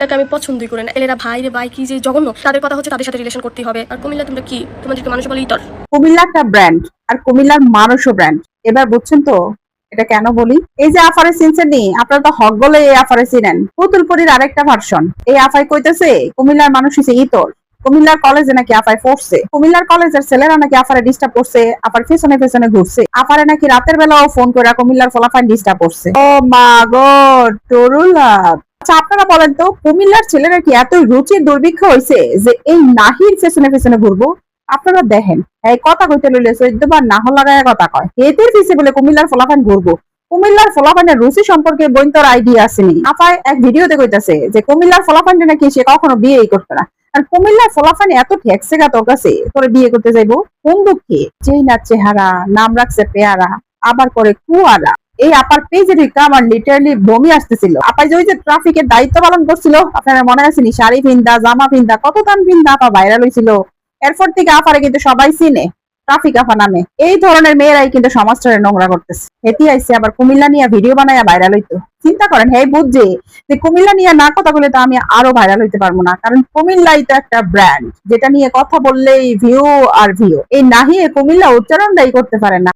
তাকে আমি পছন্দই করি না। এরা ভাই রে ভাই কি যে জঘন্য, তাদের কথা হচ্ছে তাদের সাথে রিলেশন করতে হবে। আর কুমিল্লা তোমরা কি, তোমাদেরকে মানুষ বলে ইতর। কুমিল্লা একটা ব্র্যান্ড আর কুমিল্লার মানুষও ব্র্যান্ড। এবার বুঝছেন তো এটা কেন বলি? এই যে আফারে চিনছেন নি, আপনারা তো হক বলে এই আফারে চিনেন। পুতুলপুরির আরেকটা ভার্সন। এই আফাই কইতেছে কুমিল্লার মানুষ হচ্ছে ইতর। কুমিল্লার কলেজে নাকি আফাই পড়ছে, কুমিল্লার কলেজের ছেলেরা নাকি আফারে ডিস্টার্ব করছে, আফার পেছনে পেছনে ঘুরছে, আফারে নাকি রাতের বেলাও ফোন করে কুমিল্লার ফলাফাইন ডিস্টার্ব করছে। ও মা গড, টরুলা। আচ্ছা আপনারা বলেন তো, কুমিল্লার ছেলেরা কি এত রুচির দুর্ভিক্ষ হয়েছে যে এই নাহির পেছনে পেছনে ঘুরবো? আপনারা দেখেন, এই কথা কইতে লইলে 14 বার নাহ লাগায় কথা কয়, এদের পিছে বলে কুমিল্লার ফলাফান ঘুরবো। কুমিল্লার ফলাফানের রুচি সম্পর্কে বইন্তর আইডিয়া আসেনি। আপায় এক ভিডিওতে কইতাছে যে কুমিল্লার ফলাফানটা নাকি সে কখনো বিয়েই করতে না। আর কুমিল্লার ফলাফান এত ঠেকছে গা তোর কাছে, তোরে বিয়ে করতে যাইবো কোন দুঃখে? যেই না চেহারা, নাম রাখছে পেয়ারা, আবার করে কুয়ারা। এই আপার পেজে ঢুকা আমার লিটারালি বমি আসতেছিল। আপা যে ওই যে ট্রাফিকের দায়িত্ব পালন করছিল, আপনারা মনে আছেনি? শাড়ি পিন্দা, জামা পিন্দা, কত দাম পিন্দা আপা ভাইরাল হয়েছিল। এরপর থেকে আফারে কিন্তু সবাই চিনে ট্রাফিক আফা নামে। এই ধরনের মেয়েরাই কিন্তু সমাজটারে নোংরা করতেছে। হেতি আইসে আবার কুমিল্লা নিয়ে ভিডিও বানায় ভাইরাল হইতো। চিন্তা করেন, হে বুঝছে যে কুমিল্লা নিয়ে না কথা বলে তো আমি আরো ভাইরাল হইতে পারবো না, কারণ কুমিল্লাই তো একটা ব্র্যান্ড, যেটা নিয়ে কথা বললেই ভিউ আর ভিউ। এই নাহিয়ে কুমিল্লা উচ্চারণটাই করতে পারে না।